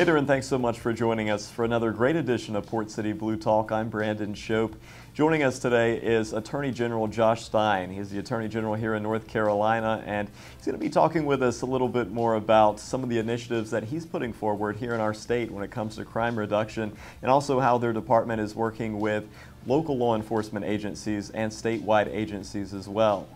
there, and thanks so much for joining us for another great edition of Port City Blue Talk. I'm Brandon Shope. Joining us today is Attorney General Josh Stein. He's the Attorney General here in North Carolina, and he's going to be talking with us a little bit more about some of the initiatives that he's putting forward here in our state when it comes to crime reduction, and also how their department is working with local law enforcement agencies and statewide agencies as well.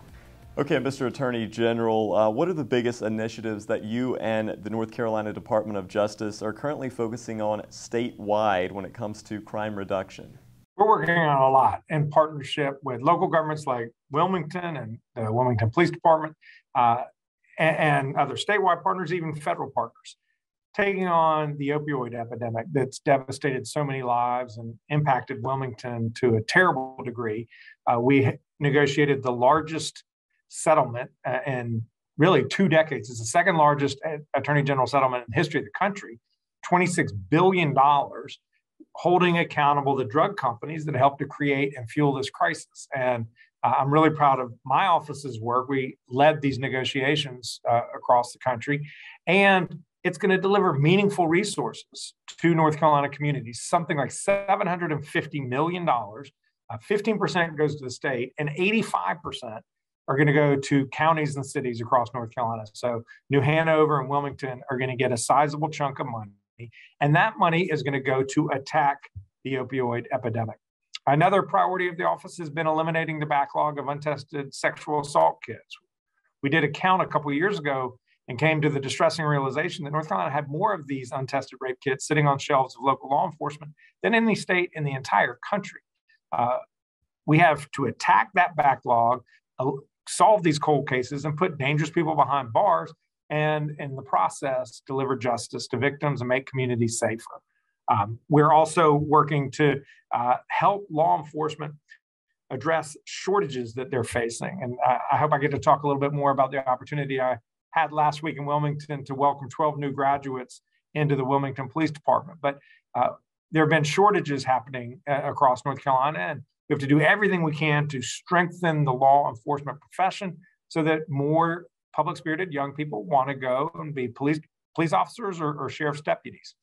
Okay, Mr. Attorney General, what are the biggest initiatives that you and the North Carolina Department of Justice are currently focusing on statewide when it comes to crime reduction? We're working on a lot in partnership with local governments like Wilmington and the Wilmington Police Department and other statewide partners, even federal partners, taking on the opioid epidemic that's devastated so many lives and impacted Wilmington to a terrible degree. We negotiated the largest settlement in really 2 decades. It's the second largest attorney general settlement in the history of the country, $26 billion, holding accountable the drug companies that helped to create and fuel this crisis. And I'm really proud of my office's work. We led these negotiations across the country, and it's going to deliver meaningful resources to North Carolina communities, something like $750 million. 15% goes to the state, and 85% are going to go to counties and cities across North Carolina. So New Hanover and Wilmington are going to get a sizable chunk of money, and that money is going to go to attack the opioid epidemic. Another priority of the office has been eliminating the backlog of untested sexual assault kits. We did a count a couple of years ago and came to the distressing realization that North Carolina had more of these untested rape kits sitting on shelves of local law enforcement than any state in the entire country. We have to attack that backlog, solve these cold cases, and put dangerous people behind bars, and in the process, deliver justice to victims and make communities safer. We're also working to help law enforcement address shortages that they're facing. And I hope I get to talk a little bit more about the opportunity I had last week in Wilmington to welcome 12 new graduates into the Wilmington Police Department. But there have been shortages happening across North Carolina, and we have to do everything we can to strengthen the law enforcement profession so that more public-spirited young people want to go and be police officers or sheriff's deputies.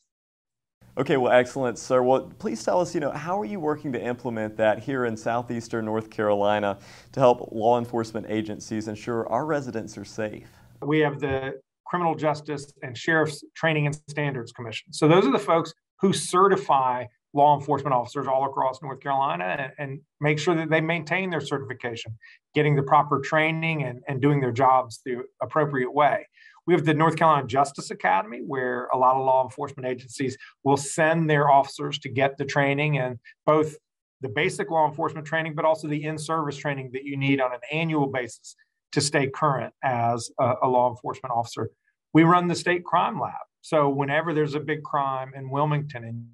Okay, well, excellent, sir. Well, please tell us, how are you working to implement that here in southeastern North Carolina to help law enforcement agencies ensure our residents are safe? We have the Criminal Justice and Sheriff's Training and Standards Commission. So those are the folks who certify law enforcement officers all across North Carolina and make sure that they maintain their certification, getting the proper training and doing their jobs the appropriate way. We have the North Carolina Justice Academy, where a lot of law enforcement agencies will send their officers to get the training, and both the basic law enforcement training, but also the in-service training that you need on an annual basis to stay current as a law enforcement officer. We run the state crime lab. So whenever there's a big crime in Wilmington and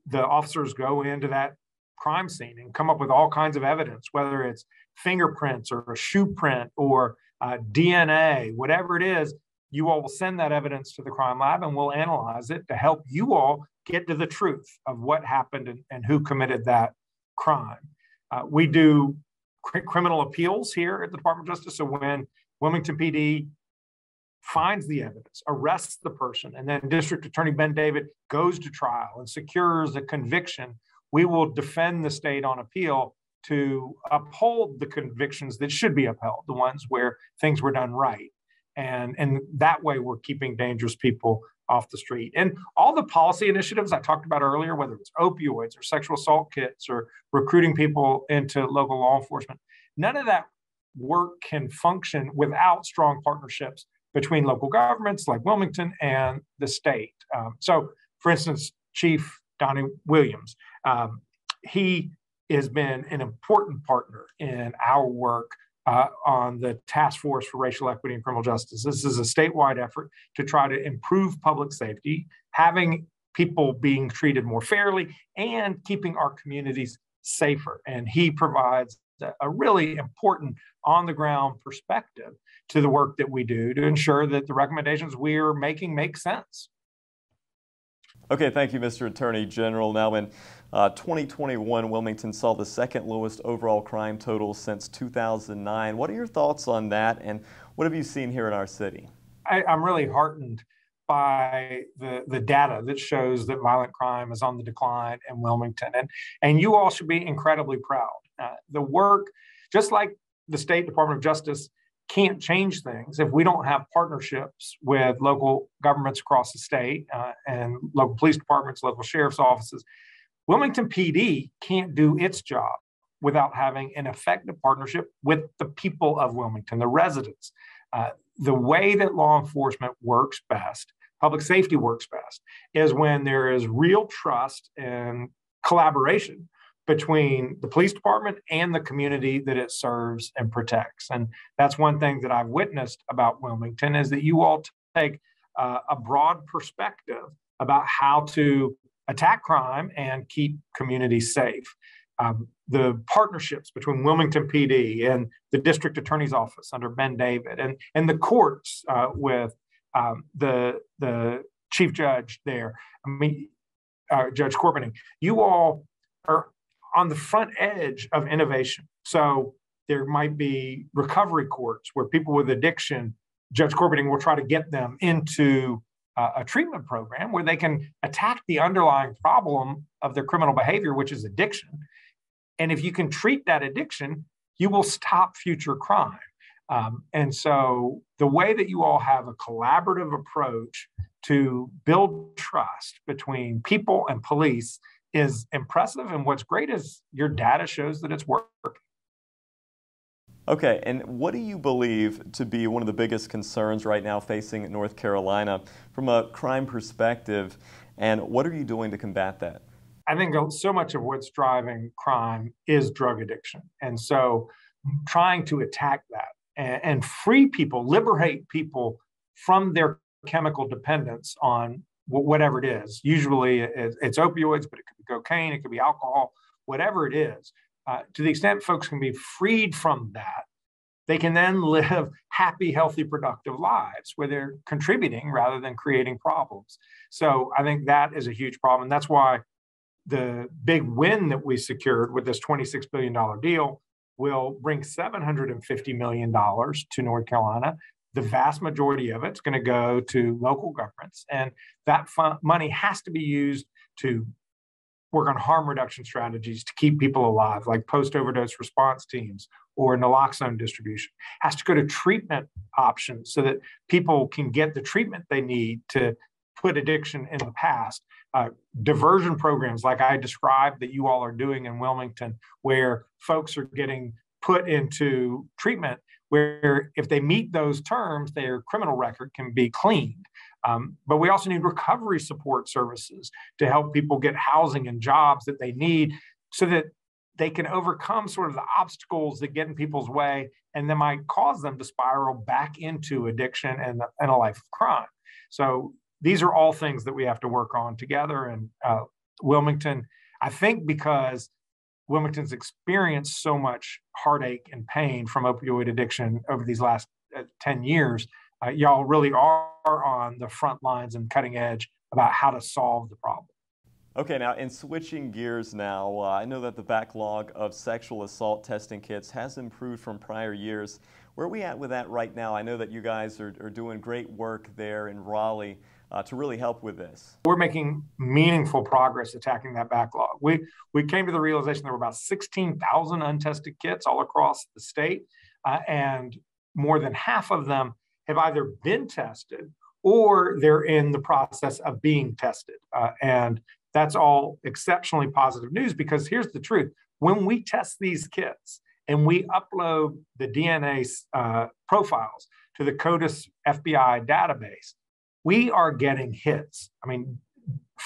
the officers go into that crime scene and come up with all kinds of evidence, whether it's fingerprints or a shoe print or DNA, whatever it is, you all will send that evidence to the crime lab and we'll analyze it to help you all get to the truth of what happened and who committed that crime. We do criminal appeals here at the Department of Justice. So when Wilmington PD finds the evidence, arrests the person, and then District Attorney Ben David goes to trial and secures a conviction, we will defend the state on appeal to uphold the convictions that should be upheld, the ones where things were done right. And that way we're keeping dangerous people off the street. And all the policy initiatives I talked about earlier, whether it's opioids or sexual assault kits or recruiting people into local law enforcement, none of that work can function without strong partnerships between local governments like Wilmington and the state. So, for instance, Chief Donnie Williams, he has been an important partner in our work on the Task Force for Racial Equity and Criminal Justice. This is a statewide effort to try to improve public safety, having people being treated more fairly, and keeping our communities safer. And he provides a really important on-the-ground perspective to the work that we do to ensure that the recommendations we are making make sense. Okay, thank you, Mr. Attorney General. Now, in 2021, Wilmington saw the second lowest overall crime total since 2009. What are your thoughts on that, and what have you seen here in our city? I'm really heartened by the data that shows that violent crime is on the decline in Wilmington. And you all should be incredibly proud. The work, just like the State Department of Justice can't change things if we don't have partnerships with local governments across the state and local police departments, local sheriff's offices. Wilmington PD can't do its job without having an effective partnership with the people of Wilmington, the residents. The way that law enforcement works best, public safety works best, is when there is real trust and collaboration between the police department and the community that it serves and protects. And that's one thing that I've witnessed about Wilmington, is that you all take a broad perspective about how to attack crime and keep communities safe. The partnerships between Wilmington PD and the district attorney's office under Ben David, and the courts with the chief judge there, Judge Corbening, you all are on the front edge of innovation. So there might be recovery courts where people with addiction, Judge Corbening will try to get them into a treatment program where they can attack the underlying problem of their criminal behavior, which is addiction. And if you can treat that addiction, you will stop future crime. And so the way that you all have a collaborative approach to build trust between people and police is impressive. And what's great is your data shows that it's working. Okay, and what do you believe to be one of the biggest concerns right now facing North Carolina from a crime perspective, and what are you doing to combat that? I think so much of what's driving crime is drug addiction. And so trying to attack that and free people, liberate people from their chemical dependence on whatever it is. Usually it's opioids, but it could be cocaine, it could be alcohol, whatever it is. To the extent folks can be freed from that, they can then live happy, healthy, productive lives where they're contributing rather than creating problems. So I think that is a huge problem. That's why the big win that we secured with this $26 billion deal will bring $750 million to North Carolina. The vast majority of it's going to go to local governments. And that money has to be used to work on harm reduction strategies to keep people alive, like post-overdose response teams or naloxone distribution. Has to go to treatment options so that people can get the treatment they need to put addiction in the past. Diversion programs like I described that you all are doing in Wilmington, where folks are getting put into treatment where if they meet those terms, their criminal record can be cleaned. But we also need recovery support services to help people get housing and jobs that they need so that they can overcome sort of the obstacles that get in people's way and that might cause them to spiral back into addiction and a life of crime. So these are all things that we have to work on together. And Wilmington, I think because Wilmington's experienced so much heartache and pain from opioid addiction over these last 10 years, y'all really are on the front lines and cutting edge about how to solve the problem. Okay, now in switching gears now, I know that the backlog of sexual assault testing kits has improved from prior years. Where are we at with that right now? I know that you guys are doing great work there in Raleigh to really help with this. We're making meaningful progress attacking that backlog. We came to the realization there were about 16,000 untested kits all across the state, and more than half of them have either been tested or they're in the process of being tested. And that's all exceptionally positive news, because here's the truth. When we test these kits and we upload the DNA profiles to the CODIS FBI database, we are getting hits. I mean,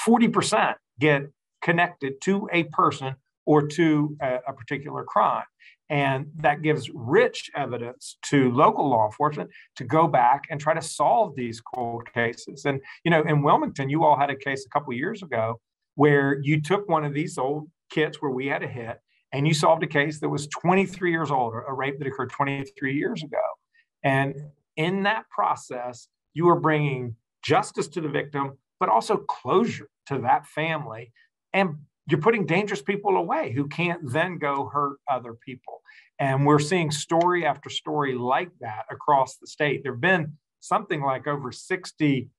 40% get connected to a person or to a particular crime. And that gives rich evidence to local law enforcement to go back and try to solve these cold cases. And, in Wilmington, you all had a case a couple of years ago where you took one of these old kits where we had a hit and you solved a case that was 23 years old, a rape that occurred 23 years ago. And in that process, you are bringing justice to the victim, but also closure to that family. And you're putting dangerous people away who can't then go hurt other people. And we're seeing story after story like that across the state. There have been something like over 60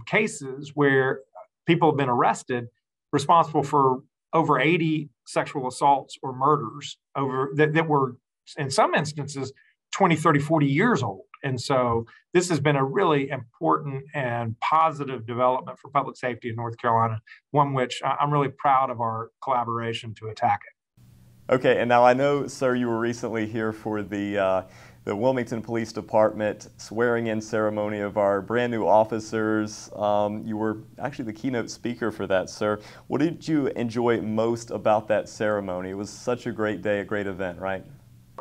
cases where people have been arrested responsible for over 80 sexual assaults or murders that were, in some instances, 20, 30, 40 years old. And so this has been a really important and positive development for public safety in North Carolina, one which I'm really proud of our collaboration to attack it. Okay, and now I know, sir, you were recently here for the Wilmington Police Department swearing-in ceremony of our brand new officers. You were actually the keynote speaker for that, sir. What did you enjoy most about that ceremony? It was such a great day, a great event, right?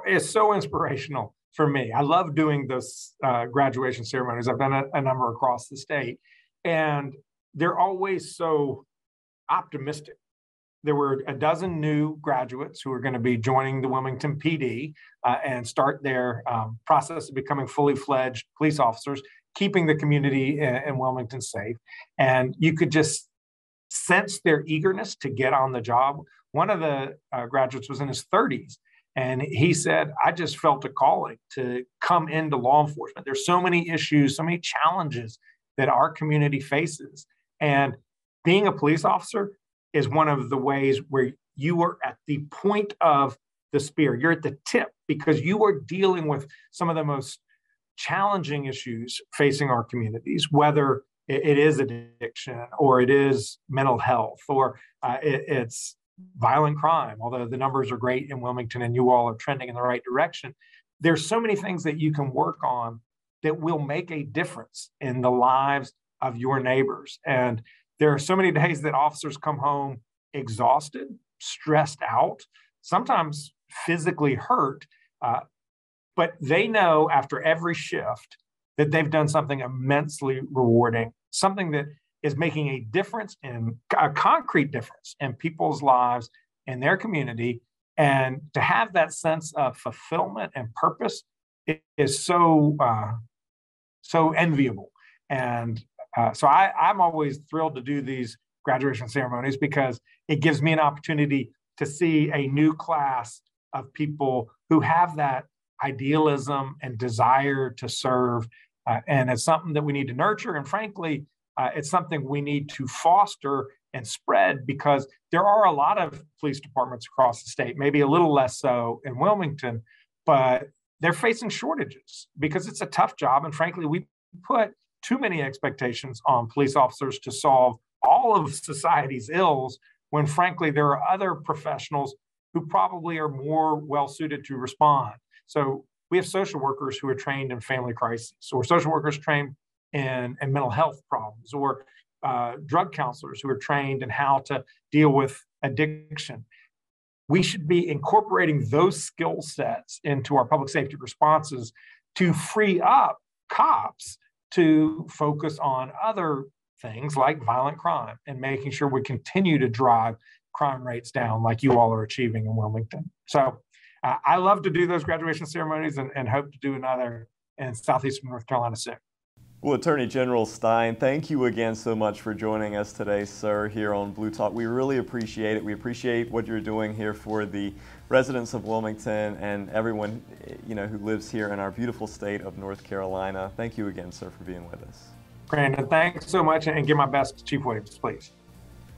It's so inspirational for me. I love doing those graduation ceremonies. I've done a number across the state, and they're always so optimistic. There were a dozen new graduates who are going to be joining the Wilmington PD and start their process of becoming fully fledged police officers, keeping the community in Wilmington safe. And you could just sense their eagerness to get on the job. One of the graduates was in his 30s. And he said, I just felt a calling to come into law enforcement. There's so many issues, so many challenges that our community faces. And being a police officer is one of the ways where you are at the point of the spear. You're at the tip because you are dealing with some of the most challenging issues facing our communities, whether it is addiction or it is mental health or it's violent crime, although the numbers are great in Wilmington and you all are trending in the right direction. There's so many things that you can work on that will make a difference in the lives of your neighbors. And there are so many days that officers come home exhausted, stressed out, sometimes physically hurt, but they know after every shift that they've done something immensely rewarding, something that is making a difference, in a concrete difference in people's lives and their community. And to have that sense of fulfillment and purpose is so enviable. And so I'm always thrilled to do these graduation ceremonies because it gives me an opportunity to see a new class of people who have that idealism and desire to serve. And it's something that we need to nurture. And frankly, it's something we need to foster and spread because there are a lot of police departments across the state, maybe a little less so in Wilmington, but they're facing shortages because it's a tough job. And frankly, we put too many expectations on police officers to solve all of society's ills when frankly, there are other professionals who probably are more well-suited to respond. So we have social workers who are trained in family crises, or social workers trained in mental health problems, or drug counselors who are trained in how to deal with addiction. We should be incorporating those skill sets into our public safety responses to free up cops to focus on other things like violent crime and making sure we continue to drive crime rates down like you all are achieving in Wilmington. So I love to do those graduation ceremonies and hope to do another in Southeastern North Carolina soon. Well, Attorney General Stein, thank you again so much for joining us today, sir, here on Blue Talk. We really appreciate it. We appreciate what you're doing here for the residents of Wilmington and everyone, who lives here in our beautiful state of North Carolina. Thank you again, sir, for being with us. Brandon, thanks so much, and give my best to Chief Williams, please.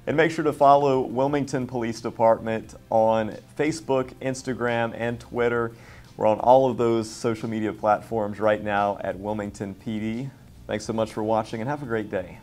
And make sure to follow Wilmington Police Department on Facebook, Instagram, and Twitter. We're on all of those social media platforms right now at Wilmington PD. Thanks so much for watching and have a great day.